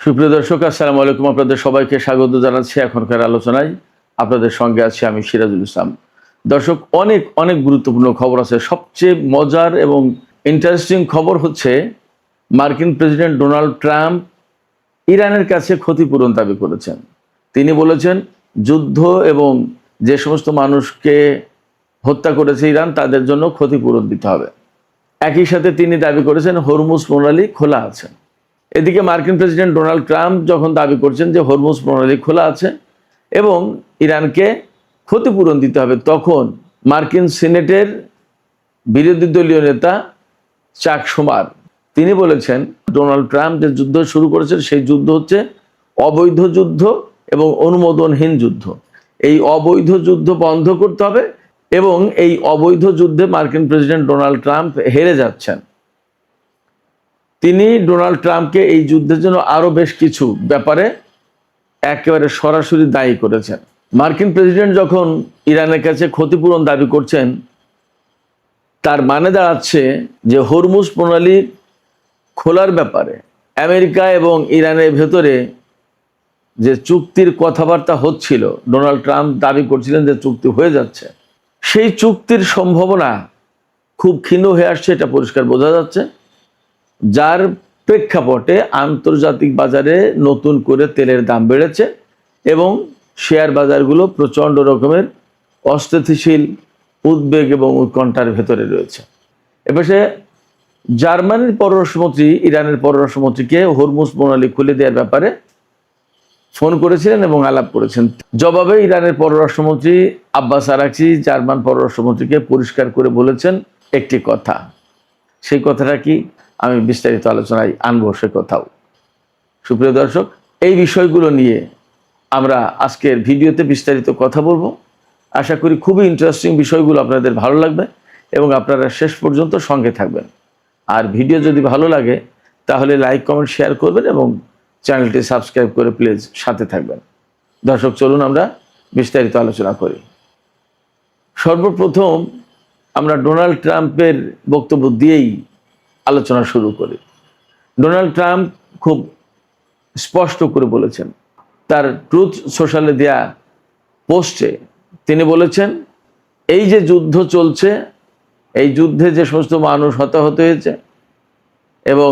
সুপ্রিয় দর্শক, আসসালামু আলাইকুম। আপনাদের সবাইকে স্বাগত জানাচ্ছি এখনকার আলোচনায়। আপনাদের সঙ্গে আছি আমি সিরাজুল ইসলাম। দর্শক, অনেক অনেক গুরুত্বপূর্ণ খবর আছে। সবচেয়ে মজার এবং ইন্টারেস্টিং খবর হচ্ছে মার্কিন প্রেসিডেন্ট ডোনাল্ড ট্রাম্প ইরানের কাছে ক্ষতিপূরণ দাবি করেছেন। তিনি বলেছেন যুদ্ধ এবং যে সমস্ত মানুষকে হত্যা করেছে ইরান তাদের জন্য ক্ষতিপূরণ দিতে হবে। একই সাথে তিনি দাবি করেছেন হরমুজ প্রণালী খোলা আছে। এদিকে মার্কিন প্রেসিডেন্ট ডোনাল্ড ট্রাম্প যখন দাবি করছেন যে হরমুজ প্রণালী খোলা আছে এবং ইরানকে ক্ষতিপূরণ দিতে হবে, তখন মার্কিন সিনেটের বিরোধী দলীয় নেতা চাক শুমার তিনি বলেছেন ডোনাল্ড ট্রাম্প যে যুদ্ধ শুরু করেছেন সেই যুদ্ধ হচ্ছে অবৈধ যুদ্ধ এবং অনুমোদনহীন যুদ্ধ। এই অবৈধ যুদ্ধ বন্ধ করতে হবে এবং এই অবৈধ যুদ্ধে মার্কিন প্রেসিডেন্ট ডোনাল্ড ট্রাম্প হেরে যাচ্ছেন। তিনি ডোনাল্ড ট্রাম্পকে এই যুদ্ধের জন্য আরও বেশ কিছু ব্যাপারে একেবারে সরাসরি দায়ী করেছেন। মার্কিন প্রেসিডেন্ট যখন ইরানের কাছে ক্ষতিপূরণ দাবি করছেন, তার মানে দাঁড়াচ্ছে যে হরমুজ প্রণালী খোলার ব্যাপারে আমেরিকা এবং ইরানের ভেতরে যে চুক্তির কথাবার্তা হচ্ছিল, ডোনাল্ড ট্রাম্প দাবি করছিলেন যে চুক্তি হয়ে যাচ্ছে, সেই চুক্তির সম্ভাবনা খুব ক্ষীণ হয়ে আসছে, এটা পরিষ্কার বোঝা যাচ্ছে। যার প্রেক্ষাপটে আন্তর্জাতিক বাজারে নতুন করে তেলের দাম বেড়েছে এবং শেয়ার বাজারগুলো প্রচণ্ড রকমের অস্থিতিশীল উদ্বেগ এবং উৎকণ্ঠার ভেতরে রয়েছে। এপাশে জার্মানির পররাষ্ট্রমন্ত্রী ইরানের পররাষ্ট্রমন্ত্রীকে হরমুজ প্রণালী খুলে দেওয়ার ব্যাপারে ফোন করেছিলেন এবং আলাপ করেছেন। জবাবে ইরানের পররাষ্ট্রমন্ত্রী আব্বাস আরাকচি জার্মান পররাষ্ট্রমন্ত্রীকে পরিষ্কার করে বলেছেন একটি কথা। সেই কথাটা কি, আমি বিস্তারিত আলোচনায় আনবো সে কথাও। সুপ্রিয় দর্শক, এই বিষয়গুলো নিয়ে আমরা আজকের ভিডিওতে বিস্তারিত কথা বলবো। আশা করি খুবই ইন্টারেস্টিং বিষয়গুলো আপনাদের ভালো লাগবে এবং আপনারা শেষ পর্যন্ত সঙ্গে থাকবেন। আর ভিডিও যদি ভালো লাগে তাহলে লাইক, কমেন্ট, শেয়ার করবেন এবং চ্যানেলটি সাবস্ক্রাইব করে প্লিজ সাথে থাকবেন। দর্শক, চলুন আমরা বিস্তারিত আলোচনা করি। সর্বপ্রথম আমরা ডোনাল্ড ট্রাম্পের বক্তব্য দিয়েই আলোচনা শুরু করি। ডোনাল্ড ট্রাম্প খুব স্পষ্ট করে বলেছেন, তার ট্রুথ সোশ্যালে দেয়া পোস্টে তিনি বলেছেন এই যে যুদ্ধ চলছে, এই যুদ্ধে যে সমস্ত মানুষ হতাহত হয়েছে এবং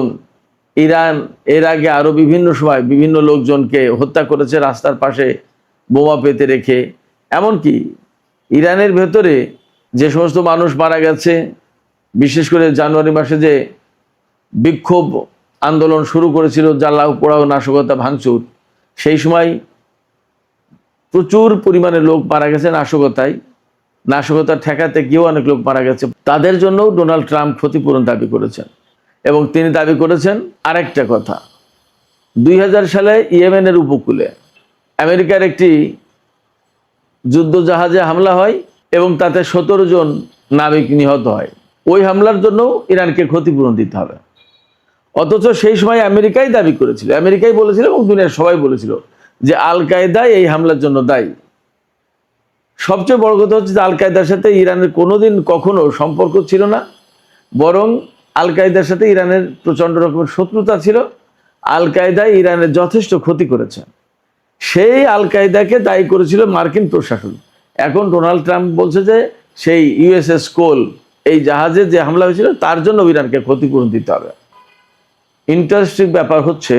ইরান এর আগে আরও বিভিন্ন সময় বিভিন্ন লোকজনকে হত্যা করেছে রাস্তার পাশে বোমা পেতে রেখে, এমনকি ইরানের ভেতরে যে সমস্ত মানুষ মারা গেছে, বিশেষ করে জানুয়ারি মাসে যে বিক্ষোভ আন্দোলন শুরু করেছিল জ্বালাও পোড়াও নাশকতা ভাঙচুর, সেই সময় প্রচুর পরিমাণে লোক মারা গেছে নাশকতা ঠেকাতে গিয়েও অনেক লোক মারা গেছে। তাদের জন্যও ডোনাল্ড ট্রাম্প ক্ষতিপূরণ দাবি করেছেন এবং তিনি দাবি করেছেন আরেকটা কথা। 2000 সালে ইয়েমেনের উপকূলে আমেরিকার একটি যুদ্ধ জাহাজে হামলা হয় এবং তাতে 17 জন নাবিক নিহত হয়। ওই হামলার জন্য ইরানকে ক্ষতিপূরণ দিতে হবে। অথচ সেই সময় আমেরিকাই দাবি করেছিল, আমেরিকাই বলেছিল এবং দুনিয়ার সবাই বলেছিল যে আল কায়দা এই হামলার জন্য দায়ী। সবচেয়ে বড় কথা হচ্ছে যে আল কায়দার সাথে ইরানের কোনোদিন কখনো সম্পর্ক ছিল না, বরং আল কায়দার সাথে ইরানের প্রচণ্ড রকমের শত্রুতা ছিল। আল কায়দায় ইরানের যথেষ্ট ক্ষতি করেছে, সেই আল কায়দাকে দায়ী করেছিল মার্কিন প্রশাসন। এখন ডোনাল্ড ট্রাম্প বলছে যে সেই ইউএসএস কোল এই জাহাজে যে হামলা হয়েছিল তার জন্য ইরানকে ক্ষতিপূরণ দিতে হবে। ইন্টারেস্টিং ব্যাপার হচ্ছে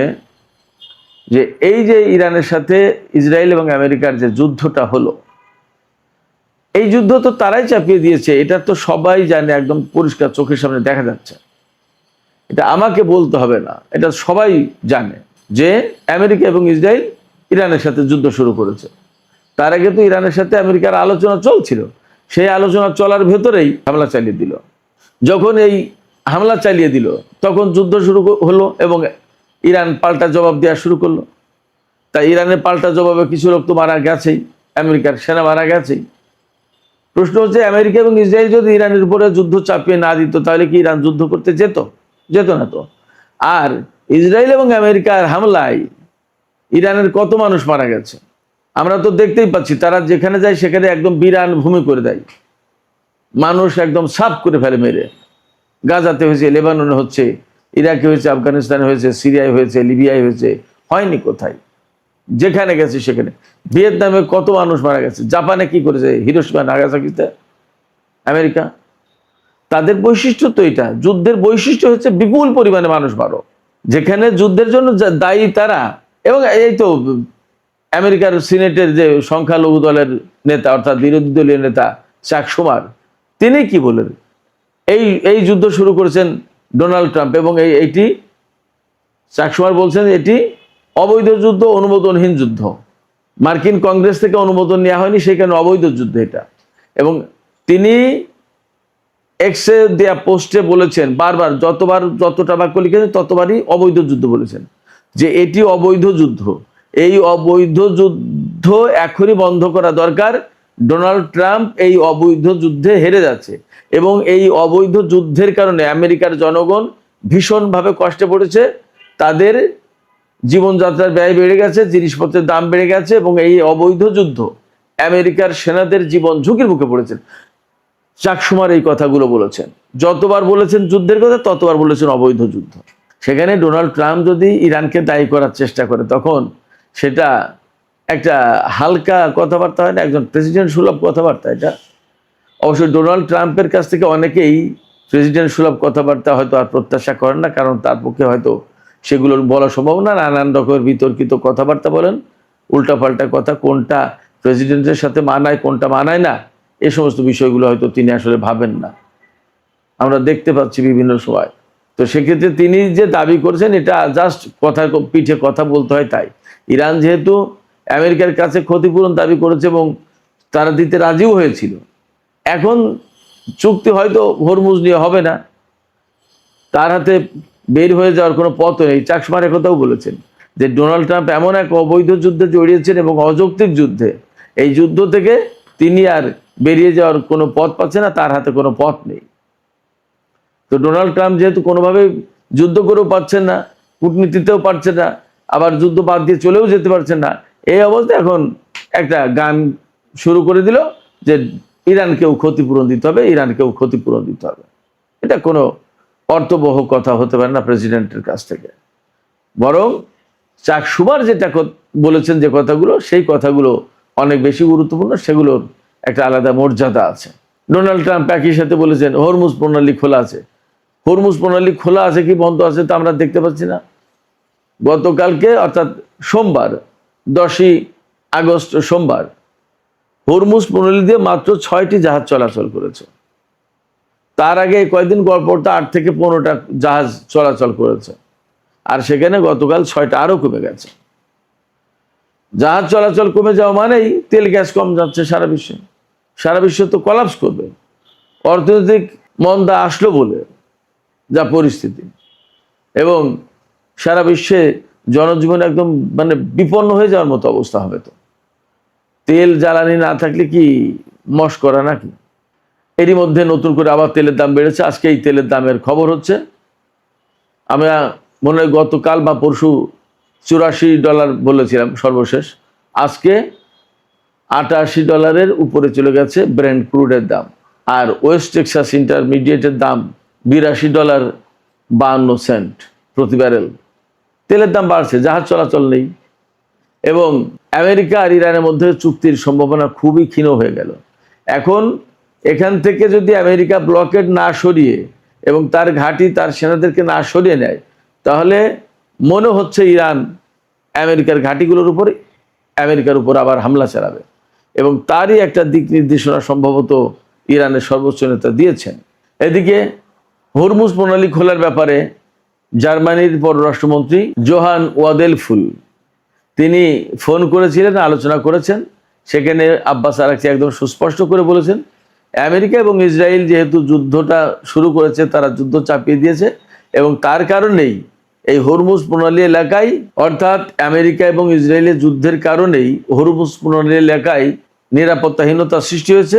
যে এই যে ইরানের সাথে ইসরায়েল এবং আমেরিকার যে যুদ্ধটা হলো, এই যুদ্ধ তো তারাই চাপিয়ে দিয়েছে, এটা তো সবাই জানে, একদম পরিষ্কার চোখের সামনে দেখা যাচ্ছে। এটা আমাকে বলতে হবে না, এটা সবাই জানে যে আমেরিকা এবং ইসরায়েল ইরানের সাথে যুদ্ধ শুরু করেছে। তার আগে তো ইরানের সাথে আমেরিকার আলোচনা চলছিল, সেই আলোচনা চলার ভেতরেই হামলা চালিয়ে দিল। যখন এই হামলা চালিয়ে দিল তখন যুদ্ধ শুরু হলো এবং ইরান পাল্টা জবাব দেওয়া শুরু করলো। তাই ইরানের পাল্টা জবাবে কিছু লোক তো মারা গেছেই, আমেরিকার সেনা মারা গেছেই। প্রশ্ন হচ্ছে আমেরিকা এবং ইসরায়েল যদি ইরানের উপরে যুদ্ধ চাপিয়ে না দিত তাহলে কি ইরান যুদ্ধ করতে যেত না তো। আর ইসরায়েল এবং আমেরিকার হামলায় ইরানের কত মানুষ মারা গেছে আমরা তো দেখতেই পাচ্ছি। তারা যেখানে যায় সেখানে একদম বিরান ভূমি করে দেয়, মানুষ একদম সাফ করে ফেলে মেরে। গাজাতে হয়েছে, লেবাননে হচ্ছে, ইরাকে হয়েছে, আফগানিস্তানে হয়েছে, সিরিয়ায় হয়েছে, লিবিয়ায় হয়েছে, হয়নি কোথায়, যেখানে গেছে সেখানে। ভিয়েতনামে কত মানুষ মারা গেছে, জাপানে কি করেছে, হিরোশিমা নাগাসাকিতে আমেরিকা। তাদের বৈশিষ্ট্য তো এটা, যুদ্ধের বৈশিষ্ট্য হচ্ছে বিপুল পরিমাণে মানুষ মারো। যেখানে যুদ্ধের জন্য দায়ী তারা, এবং এই তো আমেরিকার সিনেটের যে সংখ্যালঘু দলের নেতা অর্থাৎ বিরোধী দলীয় নেতা চাক শুমার, তিনি কি বলেন, এই এই যুদ্ধ শুরু করেছেন ডোনাল্ড ট্রাম্প, এবং এইটি চাক শুমার বলছেন এটি অবৈধ যুদ্ধ, অনুমোদনহীন যুদ্ধ। মার্কিন কংগ্রেস থেকে অনুমোদন নেওয়া হয়নি, সেখানে অবৈধ যুদ্ধ এটা। এবং তিনি এক্সে দেয়া পোস্টে বলেছেন বারবার, যতটা বাক্য লিখেছেন ততবারই অবৈধ যুদ্ধ বলেছেন, যে এটি অবৈধ যুদ্ধ। এই অবৈধ যুদ্ধ এখনই বন্ধ করা দরকার। ডোনাল্ড ট্রাম্প এই অবৈধ যুদ্ধে হেরে যাচ্ছে, এবং এই অবৈধ যুদ্ধের কারণে আমেরিকার জনগণ ভীষণভাবে কষ্টে পড়েছে। তাদের জীবনযাত্রার ব্যয় বেড়ে গেছে, জিনিসপত্রের দাম বেড়ে গেছে, এবং এই অবৈধ যুদ্ধ আমেরিকার সেনাদের জীবন ঝুঁকির মুখে পড়েছেন। চাক শুমার এই কথাগুলো বলেছেন, যতবার বলেছেন যুদ্ধের কথা ততবার বলেছেন অবৈধ যুদ্ধ। সেখানে ডোনাল্ড ট্রাম্প যদি ইরানকে দায়ী করার চেষ্টা করে, তখন সেটা একটা হালকা কথাবার্তা হয় না, একজন প্রেসিডেন্ট সুলভ কথাবার্তা এটা। অবশ্যই ডোনাল্ড ট্রাম্পের কাছ থেকে অনেকেই প্রেসিডেন্ট সুলভ কথাবার্তা হয়তো আর প্রত্যাশা করেন না, কারণ তার পক্ষে হয়তো সেগুলোর বলা সম্ভব না। নানান রকমের বিতর্কিত কথাবার্তা বলেন, উল্টাপাল্টা কথা, কোনটা প্রেসিডেন্টের সাথে মানায় কোনটা মানায় না, এ সমস্ত বিষয়গুলো হয়তো তিনি আসলে ভাবেন না, আমরা দেখতে পাচ্ছি বিভিন্ন সময়। তো সেক্ষেত্রে তিনি যে দাবি করেছেন এটা জাস্ট কথা, পিঠে কথা বলতে হয় তাই। ইরান যেহেতু আমেরিকার কাছে ক্ষতিপূরণ দাবি করেছে এবং তারা দিতে রাজিও হয়েছিল, এখন চুক্তি হয়তো হরমুজ নিয়ে হবে না, তার হাতে বের হয়ে যাওয়ার কোনো পথ নেই। চাক শুমার একথাও বলেছেন যে ডোনাল্ড ট্রাম্প এমন এক অবৈধ যুদ্ধে জড়িয়েছেন এবং অযৌক্তিক যুদ্ধে, এই যুদ্ধ থেকে তিনি আর বেরিয়ে যাওয়ার কোনো পথ পাচ্ছে না, তার হাতে কোনো পথ নেই। তো ডোনাল্ড ট্রাম্প যেহেতু কোনোভাবে যুদ্ধ করেও পাচ্ছেন না, কূটনীতিতেও পারছেন না, আবার যুদ্ধ বাদ দিয়ে চলেও যেতে পারছেন না, এই অবস্থায় এখন একটা গান শুরু করে দিল যে ইরানকেও ক্ষতিপূরণ দিতে হবে, ইরানকেও ক্ষতিপূরণ দিতে হবে। এটা কোনো অর্থবহ কথা হতে পারে না প্রেসিডেন্টের কাছ থেকে। বরং চাক শুমার যেটা বলেছেন, যে কথাগুলো, সেই কথাগুলো অনেক বেশি গুরুত্বপূর্ণ, সেগুলোর একটা আলাদা মর্যাদা আছে। ডোনাল্ড ট্রাম্প একই সাথে বলেছেন হরমুজ প্রণালী খোলা আছে। হরমুজ প্রণালী খোলা আছে কি বন্ধ আছে তা আমরা দেখতে পাচ্ছি না। গতকালকে অর্থাৎ সোমবার 10ই আগস্ট সোমবার হরমুজ প্রণালী দিয়ে মাত্র 6টি জাহাজ চলাচল করেছে। তার আগে কয়েকদিন গড়পড়তা 8 থেকে 15টা জাহাজ চলাচল করেছে, আর সেখানে গতকাল 6টা আরো কমে গেছে। জাহাজ চলাচল কমে যাওয়া মানেই তেল গ্যাস কম যাচ্ছে সারা বিশ্বে। সারা বিশ্ব তো কলাপস করবে, অর্থনৈতিক মন্দা আসলো বলে যা পরিস্থিতি, এবং সারা বিশ্বে জনজীবন একদম মানে বিপন্ন হয়ে যাওয়ার মতো অবস্থা হবে। তো তেল জ্বালানি না থাকলে কি মস্করা নাকি? এরই মধ্যে নতুন করে আবার তেলের দাম বেড়েছে। আজকে এই তেলের দামের খবর হচ্ছে, আমরা মনে হয় গতকাল বা পরশু $84 বলেছিলাম সর্বশেষ, আজকে $88 উপরে চলে গেছে ব্রেন্ট ক্রুডের দাম। আর ওয়েস্ট টেক্সাস ইন্টারমিডিয়েটের দাম $82.52 প্রতি ব্যারেল। তেলের দাম বাড়ছে, জাহাজ চলাচল নেই, এবং আমেরিকা আর ইরানের মধ্যে চুক্তির সম্ভাবনা খুবই ক্ষীণ হয়ে গেল। এখন এখান থেকে যদি আমেরিকা ব্লকেড না সরিয়ে এবং তার ঘাঁটি, তার সেনাদেরকে না সরিয়ে নেয়, তাহলে মনে হচ্ছে ইরান আমেরিকার ঘাঁটিগুলোর উপর, আমেরিকার উপর আবার হামলা চালাবে, এবং তারই একটা দিক নির্দেশনা সম্ভবত ইরানের সর্বোচ্চ নেতা দিয়েছেন। এদিকে হরমুজ প্রণালী খোলার ব্যাপারে জার্মানির পররাষ্ট্রমন্ত্রী জোহান ওয়াদেলফুল তিনি ফোন করেছিলেন, আলোচনা করেছেন। সেখানে আব্বাস আরাকচি একদম সুস্পষ্ট করে বলেছেন, আমেরিকা এবং ইসরায়েল যেহেতু যুদ্ধটা শুরু করেছে, তারা যুদ্ধ চাপিয়ে দিয়েছে, এবং তার কারণেই এই হরমুজ প্রণালী এলাকায়, অর্থাৎ আমেরিকা এবং ইসরায়েলের যুদ্ধের কারণেই হরমুজ প্রণালী এলাকায় নিরাপত্তাহীনতা সৃষ্টি হয়েছে।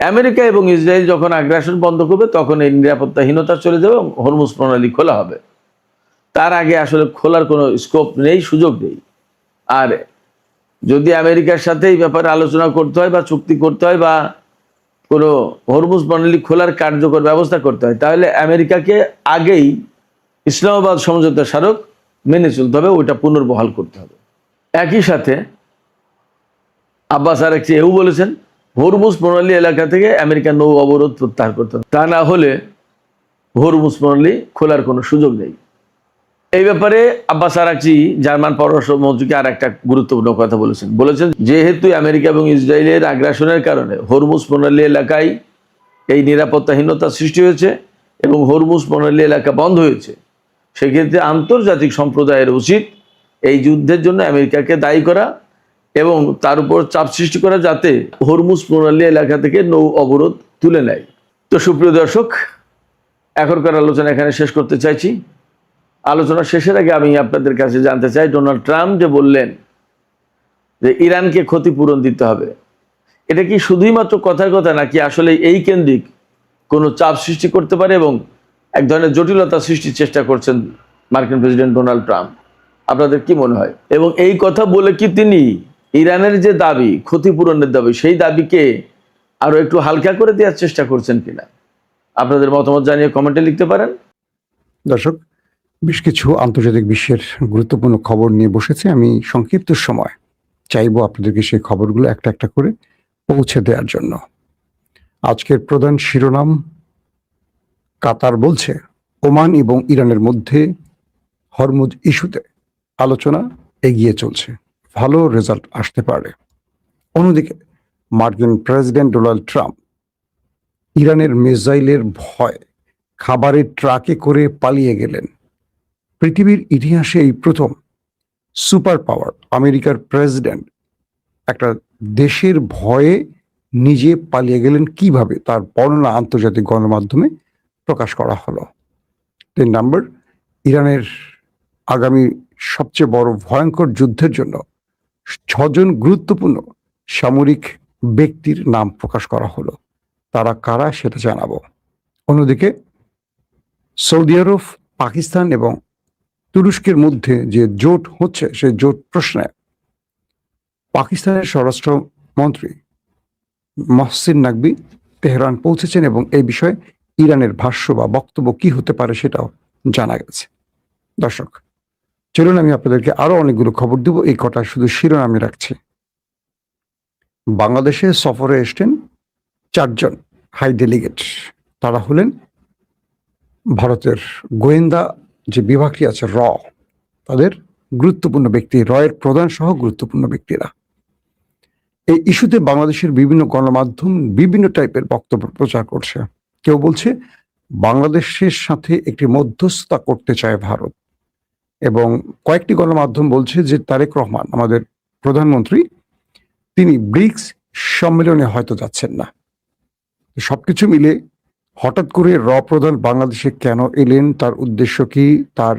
আমেরিকা এবং ইসরায়েল যখন আগ্রাসন বন্ধ করবে, তখন এই নিরাপত্তাহীনতা চলে যাবে এবং হরমুজ প্রণালী খোলা হবে। তার আগে আসলে খোলার কোনো স্কোপ নেই, সুযোগ নেই। আর যদি আমেরিকার সাথে এই ব্যাপারে আলোচনা করতে হয় বা চুক্তি করতে হয় বা কোনো হরমুজ প্রণালী খোলার কার্যকর ব্যবস্থা করতে হয়, তাহলে আমেরিকাকে আগেই ইসলামাবাদ সমঝোতা স্মারক মেনে চলতে হবে, ওইটা পুনর্বহাল করতে হবে। একই সাথে আব্বাস আরাকচি এও বলেছেন হরমুজ প্রণালী এলাকা থেকে আমেরিকার নৌ অবরোধ প্রত্যাহার করতে হবে, তা না হলে হরমুজ প্রণালী খোলার কোনো সুযোগ নেই। এই ব্যাপারে আব্বাস আরাকচি জার্মান পররাষ্ট্র মন্ত্রীকে আর একটা গুরুত্বপূর্ণ কথা বলেছেন যেহেতু আমেরিকা এবং ইসরায়েলের আগ্রাসনের কারণে হরমুজ প্রণালী এলাকায় এই নিরাপত্তাহীনতা সৃষ্টি হয়েছে এবং হরমুজ প্রণালী এলাকা বন্ধ হয়েছে, সেক্ষেত্রে আন্তর্জাতিক সম্প্রদায়ের উচিত এই যুদ্ধের জন্য আমেরিকাকে দায়ী করা এবং তার উপর চাপ সৃষ্টি করা যাতে হরমুজ প্রণালী এলাকা থেকে নৌ অবরোধ তুলে নেয়। তো সুপ্রিয় দর্শক, এখনকার আলোচনা এখানে শেষ করতে চাইছি। আলোচনা শেষের আগে আমি আপনাদের কাছে জানতে চাই, ডোনাল্ড ট্রাম্প যে বললেন যে ইরানকে ক্ষতিপূরণ দিতে হবে, এটা কি শুধুই মাত্র কথার কথা নাকি আসলে এই কেন্দ্রিক কোনো চাপ সৃষ্টি করতে পারে এবং এক ধরনের জটিলতা সৃষ্টির চেষ্টা করছেন মার্কিন প্রেসিডেন্ট ডোনাল্ড ট্রাম্প? আপনাদের কি মনে হয়? এবং এই কথা বলে কি তিনি ইরানের যে দাবি, ক্ষতিপূরণের দাবি, সেই দাবিকে আরো একটু হালকা করে দেওয়ার চেষ্টা করছেন কিনা? আপনাদের মতামত জানিয়ে কমেন্টে লিখতে পারেন। দর্শক, বেশ কিছু আন্তর্জাতিক বিশ্বের গুরুত্বপূর্ণ খবর নিয়ে বসেছে। আমি সংক্ষিপ্ত সময় চাইবো আপনাদেরকে সেই খবরগুলো একটা একটা করে পৌঁছে দেওয়ার জন্য। আজকের প্রধান শিরোনাম, কাতার বলছে ওমান এবং ইরানের মধ্যে হরমুজ ইস্যুতে আলোচনা এগিয়ে চলছে, ভালো রেজাল্ট আসতে পারে। অন্যদিকে মার্কিন প্রেসিডেন্ট ডোনাল্ড ট্রাম্প ইরানের মিসাইলের ভয় খাবারের ট্রাকে করে পালিয়ে গেলেন। পৃথিবীর ইতিহাসে এই প্রথম সুপার পাওয়ার আমেরিকার প্রেসিডেন্ট একটা দেশের ভয়ে নিজে পালিয়ে গেলেন কিভাবে, তার বর্ণনা আন্তর্জাতিক গণমাধ্যমে প্রকাশ করা হলো। 3 নম্বর, ইরানের আগামী সবচেয়ে বড় ভয়ঙ্কর যুদ্ধের জন্য 6 জন গুরুত্বপূর্ণ সামরিক ব্যক্তির নাম প্রকাশ করা হলো, তারা কারা সেটা জানাবো। অন্যদিকে সৌদি আরব, পাকিস্তান এবং তুরস্কের মধ্যে যে জোট হচ্ছে, সেই জোট প্রশ্নে পাকিস্তানের স্বরাষ্ট্রমন্ত্রী মহসিন নাকবি তেহরান পৌঁছেছেন এবং এই বিষয়ে ইরানের ভাষ্য বা বক্তব্য কি হতে পারে সেটাও জানা গেছে। দর্শক, চলুন আমি আপনাদেরকে আরো অনেকগুলো খবর দেব, এই কটা শুধু শিরোনামে রাখছি। বাংলাদেশে সফরে এসছেন 4 জন হাই ডেলিগেট। তারা হলেন ভারতের গোয়েন্দা যে বিভাগটি আছে র, তাদের গুরুত্বপূর্ণ ব্যক্তি, রয়ের প্রধান সহ গুরুত্বপূর্ণ ব্যক্তিরা। এই ইস্যুতে বাংলাদেশের বিভিন্ন গণমাধ্যম বিভিন্ন টাইপের বক্তব্য প্রচার করছে। কেউ বলছে বাংলাদেশের সাথে একটি মধ্যস্থতা করতে চায় ভারত, এবং কয়েকটি গণমাধ্যম বলছে যে তারেক রহমান আমাদের প্রধানমন্ত্রী, তিনি ব্রিক্স সম্মেলনে হয়তো যাচ্ছেন না। সবকিছু মিলে হঠাৎ করে র প্রধান বাংলাদেশে কেন এলেন, তার উদ্দেশ্য কি, তার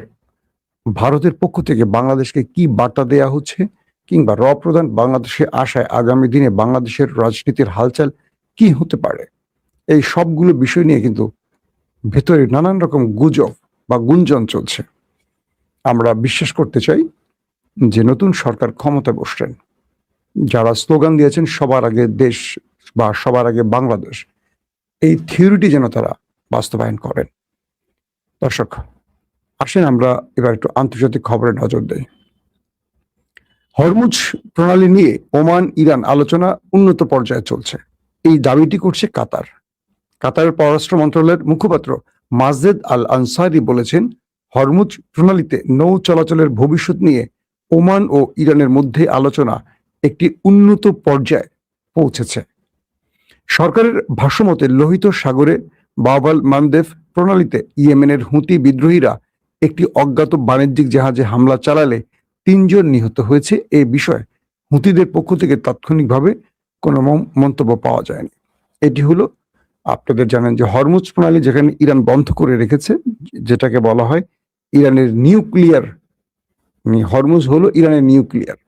ভারতের পক্ষ থেকে বাংলাদেশকে কি বার্তা দেয়া হচ্ছে, কিংবা র প্রধান বাংলাদেশে আসায় আগামী দিনে বাংলাদেশের রাজনীতির হালচাল কি হতে পারে, এই সবগুলো বিষয় নিয়ে কিন্তু ভেতরে নানান রকম গুজব বা গুঞ্জন চলছে। আমরা বিশ্বাস করতে চাই যে নতুন সরকার ক্ষমতায় বসছেন, যারা স্লোগান দিয়েছেন সবার আগে দেশ বা সবার আগে বাংলাদেশ, এই থিওরিটি যেন তারা বাস্তবায়ন করেন। দর্শক, আসেন আমরা এবার একটু আন্তর্জাতিক খবরে নজর দেই। হরমুজ প্রণালী নিয়ে ওমান ইরান আলোচনা উন্নত পর্যায়ে চলছে, এই দাবিটি করছে কাতার। কাতারের পররাষ্ট্র মন্ত্রণালয়ের মুখপাত্র মাজেদ আল আনসারি বলেছেন, হরমুজ প্রণালীতে নৌ চলাচলের ভবিষ্যৎ নিয়ে ওমান ও ইরানের মধ্যে আলোচনা একটি উন্নত পর্যায়ে পৌঁছেছে। সরকারের ভাষ্যমতে লোহিত সাগরে বাব-আল মানদেব প্রণালীতে ইয়েমেনের হুতি বিদ্রোহীরা একটি অজ্ঞাত বাণিজ্যিক জাহাজে হামলা চালালে 3 জন নিহত হয়েছে। এই বিষয়ে হুতিদের পক্ষ থেকে তাৎক্ষণিকভাবে কোনো মন্তব্য পাওয়া যায়নি। এটি হলো, আপনাদের জানেন যে হরমুজ প্রণালী যেখানে ইরান বন্ধ করে রেখেছে, যেটাকে বলা হয় ইরানের নিউক্লিয়ার, হরমুজ হলো ইরানের নিউক্লিয়ার।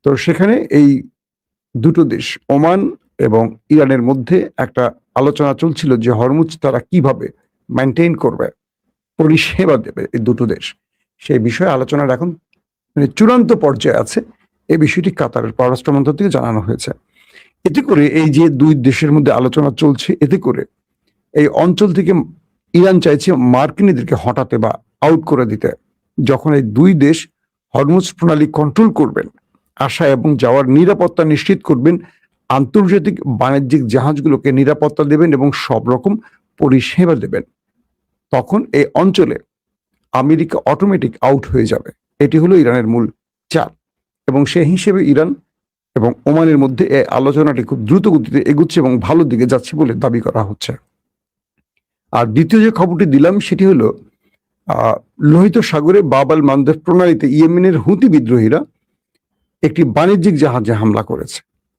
তো সেখানে এই দুটো দেশ ওমান এবং ইরানের মধ্যে একটা আলোচনা চলছিল যে হরমুজ তারা কিভাবে মেনটেন করবে, পরিষেবা দেবে এই দুটো দেশ, সেই বিষয়ে আলোচনার এখন চূড়ান্ত পর্যায়ে আছে। এই বিষয়টি কাতারের পররাষ্ট্র মন্ত্রক থেকে জানানো হয়েছে। এতে করে এই যে 2 দেশের মধ্যে আলোচনা চলছে, এতে করে এই অঞ্চল থেকে ইরান চাইছে মার্কিনীদেরকে হটাতে বা আউট করে দিতে, যখন এই দুই দেশ হরমুজ প্রণালী কন্ট্রোল করবেন, আসা এবং যাওয়ার নিরাপত্তা নিশ্চিত করবেন, আন্তর্জাতিক বাণিজ্যিক জাহাজগুলোকে নিরাপত্তা দেবেন এবং সব রকম পরিষেবা দেবেন, তখন এই অঞ্চলে আমেরিকা অটোমেটিক আউট হয়ে যাবে। এটি হলো ইরানের মূল চাপ, এবং সেই হিসেবে ইরান এবং ওমানের মধ্যে এই আলোচনাটি খুব দ্রুত গতিতে এগুচ্ছে এবং ভালো দিকে যাচ্ছে বলে দাবি করা হচ্ছে। আর দ্বিতীয় যে খবরটি দিলাম সেটি হলো লোহিত সাগরে বাব আল মানদেব প্রণালীতে ইয়েমেনের হুতি বিদ্রোহীরা একটি বাণিজ্যিক জাহাজে হামলা করেছে।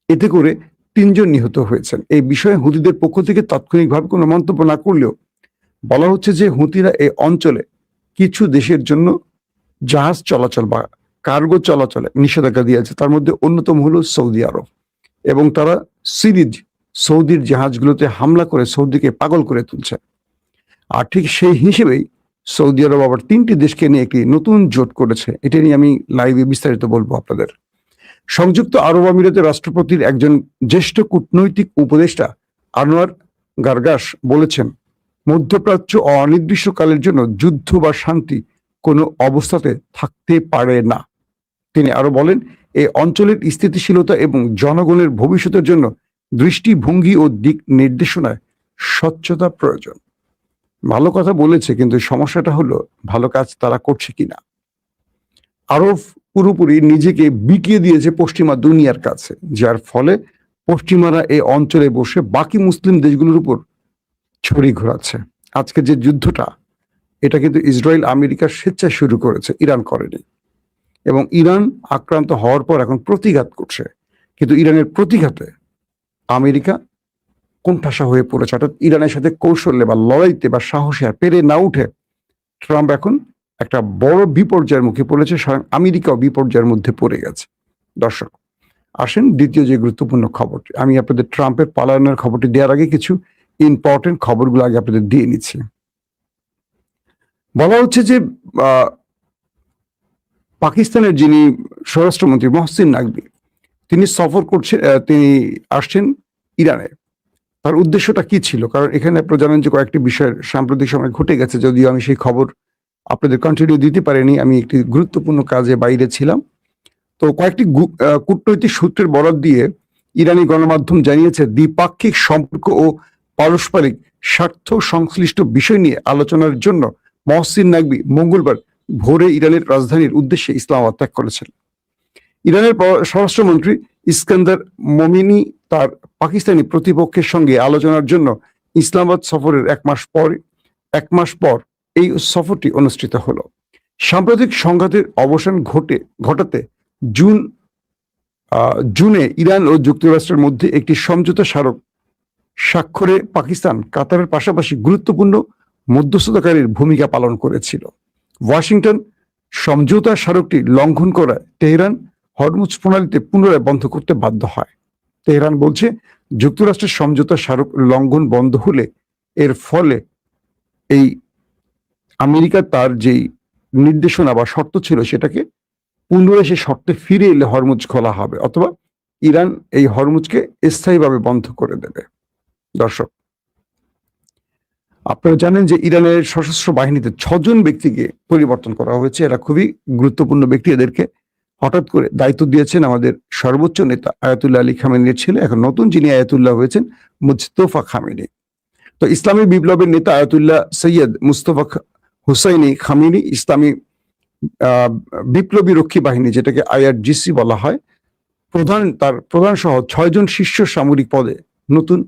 এতে করে 3 জন নিহত হয়েছেন। এই বিষয়ে হুতিদের পক্ষ থেকে তাৎক্ষণিকভাবে কোনো মন্তব্য না করলেও বলা হচ্ছে যে হুতিরা এই অঞ্চলে কিছু দেশের জন্য জাহাজ চলাচল বা কার্গো চলাচলে নিষেধাজ্ঞা দিয়েছে। তার মধ্যে অন্যতম হলো সৌদি আরব, এবং তারা সিরিজ সৌদির জাহাজগুলোতে হামলা করে সৌদিকে পাগল করে তুলছে। আর ঠিক সেই হিসেবেই সৌদি আরব আবার 3টি দেশকে নিয়ে একটি নতুন জোট করেছে। এটা নিয়ে আমি লাইভে বিস্তারিত বলবো আপনাদের। সংযুক্ত আরব আমিরাতের রাষ্ট্রপতির একজন জ্যেষ্ঠ কূটনৈতিক উপদেষ্টা আনোয়ার গারগাস বলেছেন, মধ্যপ্রাচ্য অনির্দিষ্টকালের জন্য যুদ্ধ বা শান্তি কোনো অবস্থাতে থাকতে পারে না। তিনি আরো বলেন, এই অঞ্চলের স্থিতিশীলতা এবং জনগণের ভবিষ্যতের জন্য দৃষ্টিভঙ্গি ও দিক নির্দেশনায় স্বচ্ছতা প্রয়োজন। ভালো কথা বলেছে, কিন্তু সমস্যাটা হলো ভালো কাজ তারা করছে কিনা। আরব পুরোপুরি নিজেকে বিকিয়ে দিয়েছে পশ্চিমা দুনিয়ার কাছে, যার ফলে পশ্চিমারা এই অঞ্চলে বসে বাকি মুসলিম দেশগুলোর উপর ছড়ি ঘোরাচ্ছে। আজকে যে যুদ্ধটা, এটা কিন্তু ইসরায়েল আমেরিকার স্বেচ্ছায় শুরু করেছে, ইরান করেনি। এবং ইরান আক্রান্ত হওয়ার পর এখন প্রতিঘাত করছে, কিন্তু ইরানের প্রতিঘাতে আমেরিকা কোণঠাসা হয়ে পড়েছে। অর্থাৎ ইরানের সাথে কৌশলে বা লড়াইতে বা সাহসে আর পেরে না উঠে ট্রাম্প এখন একটা বড় বিপর্যয়ের মুখে পড়েছে, স্বয়ং আমেরিকাও বিপর্যয়ের মধ্যে পড়ে গেছে। দর্শক, আসেন দ্বিতীয় যে গুরুত্বপূর্ণ খবরটি, আমি আপনাদের ট্রাম্পের পালায়নের খবরটি দেওয়ার আগে কিছু ইম্পর্টেন্ট খবরগুলো আগে আপনাদের দিয়ে নিচ্ছি। বলা হচ্ছে যে পাকিস্তানের যিনি স্বরাষ্ট্রমন্ত্রী মহসিন নাকভি, তিনি সফর করছেন, তিনি আসছেন ইরানে। তার উদ্দেশ্যটা কি ছিল? কারণ এখানে আপনারা জানেন যে কয়েকটি বিষয়ের সাম্প্রতিক সময় ঘটে গেছে, যদিও আমি সেই খবর আপনাদের কন্টিনিউ দিতে পারিনি, আমি একটি গুরুত্বপূর্ণ কাজে বাইরে ছিলাম। তো কয়েকটি কূটনৈতিক সূত্রের বরাত দিয়ে ইরানি গণমাধ্যম জানিয়েছে, দ্বিপাক্ষিক সম্পর্ক ও পারস্পরিক স্বার্থ সংশ্লিষ্ট বিষয় নিয়ে আলোচনার জন্য মহসিন নাকভি মঙ্গলবার ভোরে ইরানের রাজধানীর উদ্দেশ্যে ইসলামাবাদ ত্যাগ করেছেন। ইরানের স্বরাষ্ট্রমন্ত্রী ইস্কান্দার মোমিনি তার পাকিস্তানি প্রতিপক্ষের সঙ্গে আলোচনার জন্য ইসলামাবাদ সফরের এক মাস পর এই সফরটি অনুষ্ঠিত হলো। সাম্প্রতিক সংঘাতের অবসান ঘটাতে জুনে ইরান ও যুক্তরাষ্ট্রের মধ্যে একটি সমঝোতা স্মারক স্বাক্ষরে পাকিস্তান কাতারের পাশাপাশি গুরুত্বপূর্ণ মধ্যস্থতাকারীর ভূমিকা পালন করেছিল। ওয়াশিংটন সমঝোতা স্মারকটি লঙ্ঘন করায় তেহরান হরমুজ প্রণালীতে পুনরায় বন্ধ করতে বাধ্য হয়। তেহরান বলছে, যুক্তরাষ্ট্রের সমঝোতা স্মারক লঙ্ঘন বন্ধ হলে এর ফলে এই আমেরিকা তার যেই নির্দেশনা বা শর্ত ছিল সেটাকে পুনরায় সে শর্তে ফিরে এলে হরমুজ খোলা হবে, অথবা ইরান এই হরমুজকে স্থায়ীভাবে বন্ধ করে দেবে। দর্শক, আপনারা জানেন যে ইরানের সশস্ত্র বাহিনীতে 6 জন ব্যক্তিকে পরিবর্তন করা হয়েছে। এরা খুবই গুরুত্বপূর্ণ ব্যক্তি। এদেরকে হঠাৎ করে দায়িত্ব দিয়েছেন আমাদের সর্বোচ্চ নেতা আয়াতুল্লাহ আলী খামেনির ছেলে, এখন নতুন যিনি আয়াতুল্লাহ হয়েছেন মুজতফা খামেনি। তো ইসলামী বিপ্লবের নেতা আয়াতুল্লাহ সৈয়দ মুস্তফা হুসাইনি খামেনি ইসলামী বিপ্লবী রক্ষী বাহিনী, যেটাকে IRGC বলা হয়, তার প্রধান সহ 6 জন শীর্ষ সামরিক পদে নতুন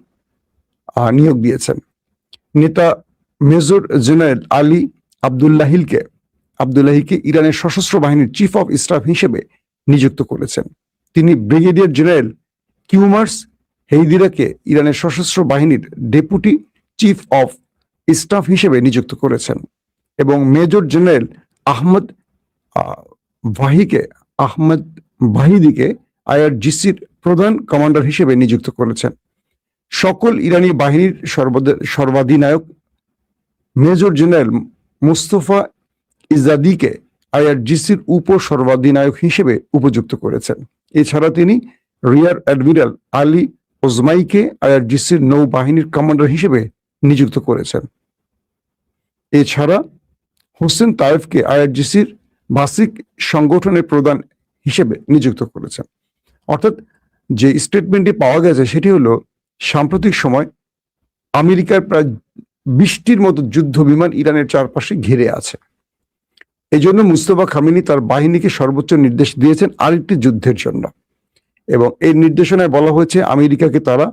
নিয়োগ দিয়েছেন। নেতা মেজর জেনারেল আলী আব্দুল্লাহিকে ইরানের সশস্ত্র বাহিনীর চিফ অফ স্টাফ হিসেবে নিযুক্ত করেছেন। তিনি ব্রিগেডিয়ার জেনারেল কিউমার্স হেইদিরাকে ইরানের সশস্ত্র বাহিনীর ডেপুটি চিফ অফ স্টাফ হিসেবে নিযুক্ত করেছেন, এবং মেজর জেনারেল আহমদ ভাহিদিকে IRGCর প্রধান কমান্ডার হিসেবে নিযুক্ত করেছেন। সকল ইরানি বাহিনীর সর্বাধিনায়ক মেজর জেনারেল মুস্তফা ইজাদিকে IRGCর উপ সর্বাধিনায়ক হিসেবে উপযুক্ত করেছেন। এছাড়া তিনি রিয়ার অ্যাডমিরাল আলী ওজমাইকে IRGCর নৌবাহিনীর কমান্ডার হিসেবে নিযুক্ত করেছেন। এছাড়া হোসেন তায়েফকে IRGCর বাসিক সংগঠনের প্রধান হিসেবে নিযুক্ত করেছেন। অর্থাৎ যে স্টেটমেন্টটি পাওয়া গেছে সেটি হলো সাম্প্রতিক সময় আমেরিকার প্রায় 20টির মতো যুদ্ধ বিমান ইরানের চারপাশে ঘিরে আছে। এই জন্য মুস্তফা খামেনি তার বাহিনীকে সর্বোচ্চ নির্দেশ দিয়েছেন আরেকটি যুদ্ধের জন্য, এবং এই নির্দেশনায় বলা হয়েছে আমেরিকাকে তারা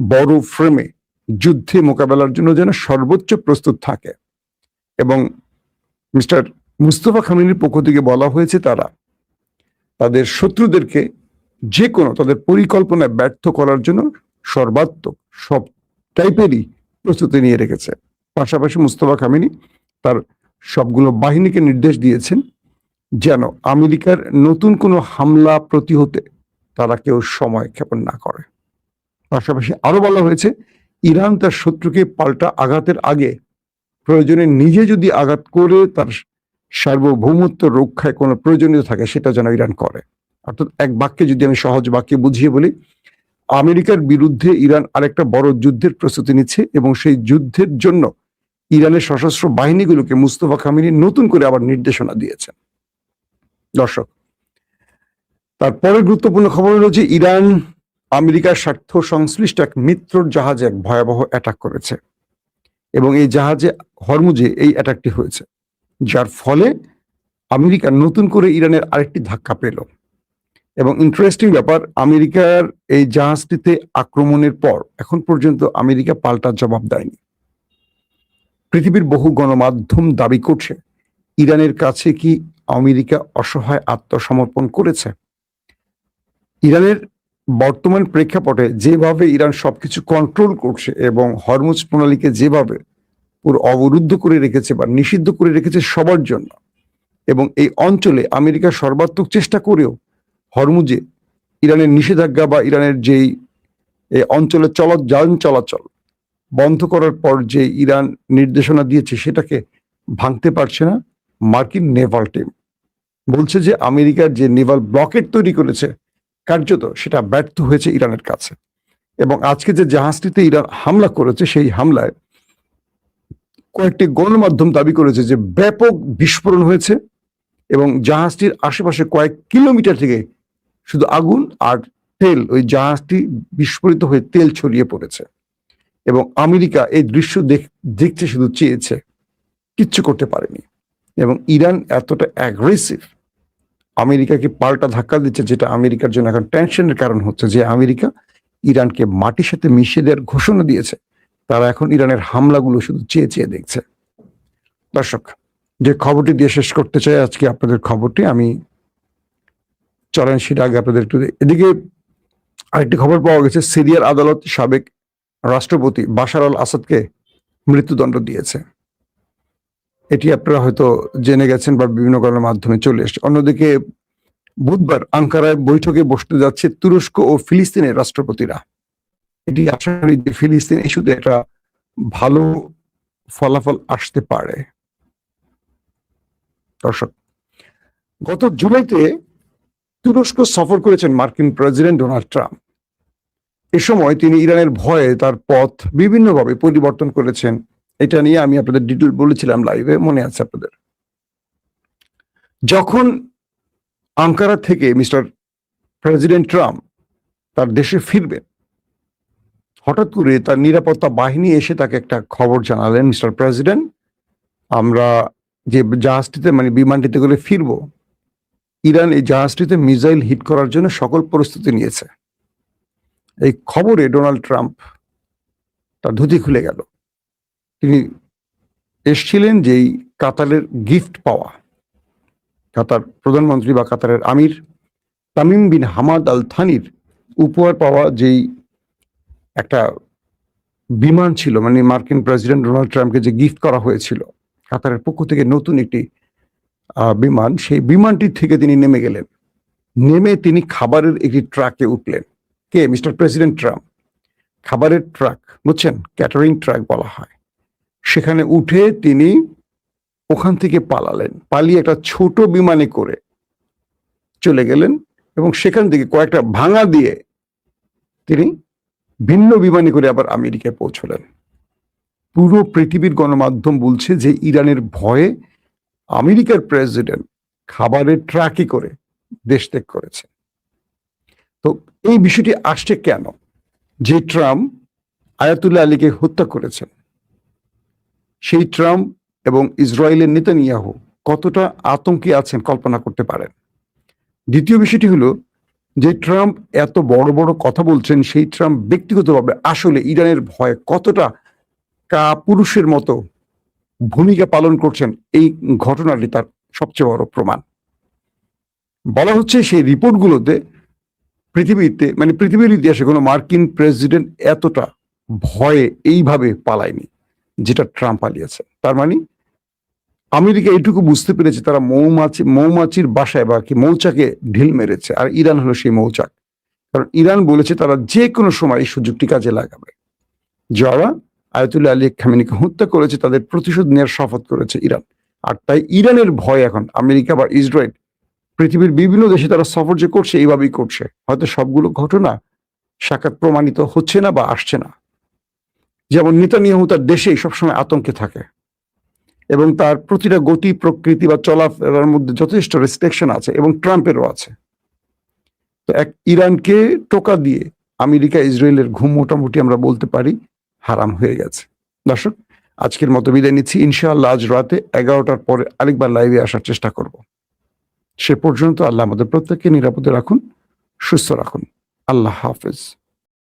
বড় ফ্রেমে যুদ্ধে মোকাবেলার জন্য যেন সর্বোচ্চ প্রস্তুত থাকে। এবং মিস্টার মুস্তফা খামেনির পক্ষ থেকে বলা হয়েছে তারা তাদের শত্রুদেরকে যে কোনো তাদের পরিকল্পনায় ব্যর্থ করার জন্য সর্বাত্মক সব টাইপেরই প্রস্তুতি নিয়ে রেখেছে। পাশাপাশি মুস্তফা খামেনি তার সবগুলো বাহিনীকে নির্দেশ দিয়েছেন যেন আমেরিকার নতুন কোনো হামলা প্রতিহতে তারা কেউ সময় ক্ষেপণ না করে। পাশাপাশি আরো বলা হয়েছে ইরান তার শত্রুকে পাল্টা আঘাতের আগে প্রয়োজনে নিজে যদি আঘাত করে তার সার্বভৌমত্ব রক্ষায় কোনো প্রয়োজনীয় থাকে সেটা যেন ইরান করে। অর্থাৎ এক বাক্যে যদি আমি সহজ বাক্যে বুঝিয়ে বলি, আমেরিকার বিরুদ্ধে ইরান আরেকটা বড় যুদ্ধের প্রস্তুতি নিচ্ছে এবং সেই যুদ্ধের জন্য ইরানের সশস্ত্র বাহিনীগুলোকে মুস্তফা খামেনি নতুন করে আবার নির্দেশনা দিয়েছেন। দর্শক, তারপরে গুরুত্বপূর্ণ খবর হলো যে ইরান আমেরিকার স্বার্থ সংশ্লিষ্ট এক মিত্রর জাহাজে এক ভয়াবহ অ্যাটাক করেছে, এবং এই জাহাজে হরমুজে এই অ্যাটাকটি হয়েছে, যার ফলে আমেরিকা নতুন করে ইরানের আরেকটি ধাক্কা পেল। এবং ইন্টারেস্টিং ব্যাপার, আমেরিকার এই জাহাজটিতে আক্রমণের পর এখন পর্যন্ত আমেরিকা পাল্টা জবাব দেয়নি। পৃথিবীর বহু গণমাধ্যম দাবি করছে ইরানের কাছে কি আমেরিকা অসহায় আত্মসমর্পণ করেছে। ইরানের বর্তমান প্রেক্ষাপটে যেভাবে ইরান সবকিছু কন্ট্রোল করছে এবং হরমুজ প্রণালীকে যেভাবে পুরো অবরুদ্ধ করে রেখেছে বা নিষিদ্ধ করে রেখেছে সবার জন্য, এবং এই অঞ্চলে আমেরিকা সর্বাত্মক চেষ্টা করেও হরমুজে ইরানের নিষেধাজ্ঞা বা ইরানের যেই এই অঞ্চলে যান চলাচল বন্ধ করার পর যে ইরান নির্দেশনা দিয়েছে সেটাকে ভাঙতে পারছে না মার্কিন নেভাল টিম। বলছে যে আমেরিকার যে নেভাল ব্লকেট তৈরি করেছে কার্যত সেটা ব্যর্থ হয়েছে ইরানের কাছে। এবং আজকে যে জাহাজটিতে ইরান হামলা করেছে সেই হামলায় কয়েকটি গণমাধ্যম দাবি করেছে যে ব্যাপক বিস্ফোরণ হয়েছে এবং জাহাজটির আশেপাশে কয়েক কিলোমিটার থেকে শুধু আগুন আর তেল, ওই জাহাজটি বিস্ফোরিত হয়ে তেল ছড়িয়ে পড়েছে। এবং আমেরিকা এই দৃশ্য দেখতে শুধু চেয়েছে, কিচ্ছু করতে পারেনি। এবং ইরান এতটা অ্যাগ্রেসিভ, আমেরিকাকে পাল্টা ধাক্কা দিচ্ছে, যেটা আমেরিকার জন্য এখন টেনশনের কারণ হচ্ছে যে আমেরিকা ইরানকে মাটির সাথে মিশিয়ে দেওয়ার ঘোষণা দিয়েছে। তারা এখন ইরানের হামলাগুলো শুধু চেয়ে চেয়ে দেখছে। দর্শক, যে খবরটি দিয়ে শেষ করতে চাই আজকে আপনাদের খবরটি, আমি চলেন সেটা আগে আপনাদের একটু। এদিকে আরেকটি খবর পাওয়া গেছে, সিরিয়ার আদালত সাবেক রাষ্ট্রপতি বাশার আল আসাদকে মৃত্যুদণ্ড দিয়েছে। এটি আপনারা হয়তো জেনে গেছেন বা বিভিন্ন কারণের মাধ্যমে চলে এসছে। অন্যদিকে বুধবার আঙ্কারায় বৈঠকে বসতে যাচ্ছে তুরস্ক ও ফিলিস্তিনের রাষ্ট্রপতিরা। এটি আশা করি যে ফিলিস্তিন ইস্যুতে একটা ভালো ফলাফল আসতে পারে। দর্শক, গত জুলাইতে তুরস্ক সফর করেছেন মার্কিন প্রেসিডেন্ট ডোনাল্ড ট্রাম্প। এ সময় তিনি ইরানের ভয়ে তার পথ বিভিন্নভাবে পরিবর্তন করেছেন। এটা নিয়ে আমি আপনাদের ডিটেল বলেছিলাম লাইভে, মনে আছে আপনাদের। যখন আঙ্কারা থেকে মিস্টার প্রেসিডেন্ট ট্রাম্প তার দেশে ফিরবেন, হঠাৎ করে তার নিরাপত্তা বাহিনী এসে তাকে একটা খবর জানালেন, মিস্টার প্রেসিডেন্ট, আমরা যে জাহাজটিতে মানে বিমানটিতে করে ফিরবো, ইরান এই জাহাজটিতে মিসাইল হিট করার জন্য সকল প্রস্তুতি নিয়েছে। এই খবরে ডোনাল্ড ট্রাম্প তার ধুতি খুলে গেল। তিনি এসছিলেন যেই কাতারের গিফট পাওয়া, কাতার প্রধানমন্ত্রী বা কাতারের আমির তামিম বিন হামাদ আল থানির উপহার পাওয়া যেই একটা বিমান ছিল, মানে মার্কিন প্রেসিডেন্ট ডোনাল্ড ট্রাম্পকে যে গিফট করা হয়েছিল কাতারের পক্ষ থেকে নতুন একটি বিমান, সেই বিমানটি থেকে তিনি নেমে গেলেন। নেমে তিনি খাবারের একটি ট্রাকে উঠলেন। কে? Mister President Trump. খাবারের ট্রাক, বুঝছেন, ক্যাটারিং ট্রাক বলা হয়। সেখানে উঠে তিনি ওখান থেকে পালালেন, পালিয়ে একটা ছোট বিমানে করে চলে গেলেন এবং সেখান থেকে কয়েকটা ভাঙা দিয়ে তিনি ভিন্ন বিমানে করে আবার আমেরিকায় পৌঁছলেন। পুরো পৃথিবীর গণমাধ্যম বলছে যে ইরানের ভয়ে আমেরিকার প্রেসিডেন্ট খাবারের ট্রাকই করে দেশ ত্যাগ করেছে। তো এই বিষয়টি আসছে কেন? যে ট্রাম্প আয়াতুল্লাহ আলীকে হত্যা করেছেন, সেই ট্রাম্প এবং ইসরায়েলের নেতানিয়াহু কতটা আতঙ্কে আছেন কল্পনা করতে পারেন। দ্বিতীয় বিষয়টি হলো, যে ট্রাম্প এত বড় বড় কথা বলছেন, সেই ট্রাম্প ব্যক্তিগতভাবে আসলে ইরানের ভয়ে কতটা কাপুরুষের মতো ভূমিকা পালন করছেন, এই ঘটনাটি তার সবচেয়ে বড় প্রমাণ। বলা হচ্ছে সেই রিপোর্টগুলোতে পৃথিবীতে, মানে পৃথিবীর ইতিহাসে কোনো মার্কিন প্রেসিডেন্ট এতটা ভয়ে এইভাবে পালায়নি যেটা ট্রাম্প পালিয়েছে। তার মানে আমেরিকা এটুকু বুঝতে পেরেছে তারা মৌমাছির বাসায় বা কি মৌচাকে ঢিল মেরেছে, আর ইরান হলো সেই মৌচাক। কারণ ইরান বলেছে তারা যে কোনো সময় এই সুযোগটি কাজে লাগাবে। যারা আয়াতুল্লাহ আলী খামেনিকে হত্যা করেছে তাদের প্রতিশোধ নেওয়ার শপথ করেছে ইরান। আর তাই ইরানের ভয় এখন আমেরিকা বা ইসরায়েল, পৃথিবীর বিভিন্ন দেশে তারা সফর যে করছে এইভাবেই করছে। হয়তো সবগুলো ঘটনা সাক্ষাৎ প্রমাণিত হচ্ছে না বা আসছে না। যেমন নেতানিয়াহু তার দেশেই সবসময় আতঙ্কে থাকে এবং তার প্রতিটা গতি প্রকৃতি বা চলাফেরার মধ্যে যথেষ্ট রেস্ট্রিকশন আছে, এবং ট্রাম্পেরও আছে। তো এক ইরানকে টোকা দিয়ে আমেরিকা ইসরায়েলের ঘুম মোটামুটি আমরা বলতে পারি হারাম হয়ে গেছে। দর্শক, আজকের মতো বিদায় নিচ্ছি। ইনশাআল্লাহ আজ রাতে 11টার পরে আরেকবার লাইভে আসার চেষ্টা করব। সে পর্যন্ত আল্লাহ আমাদের প্রত্যেককে নিরাপদে রাখুন, সুস্থ রাখুন। আল্লাহ হাফেজ।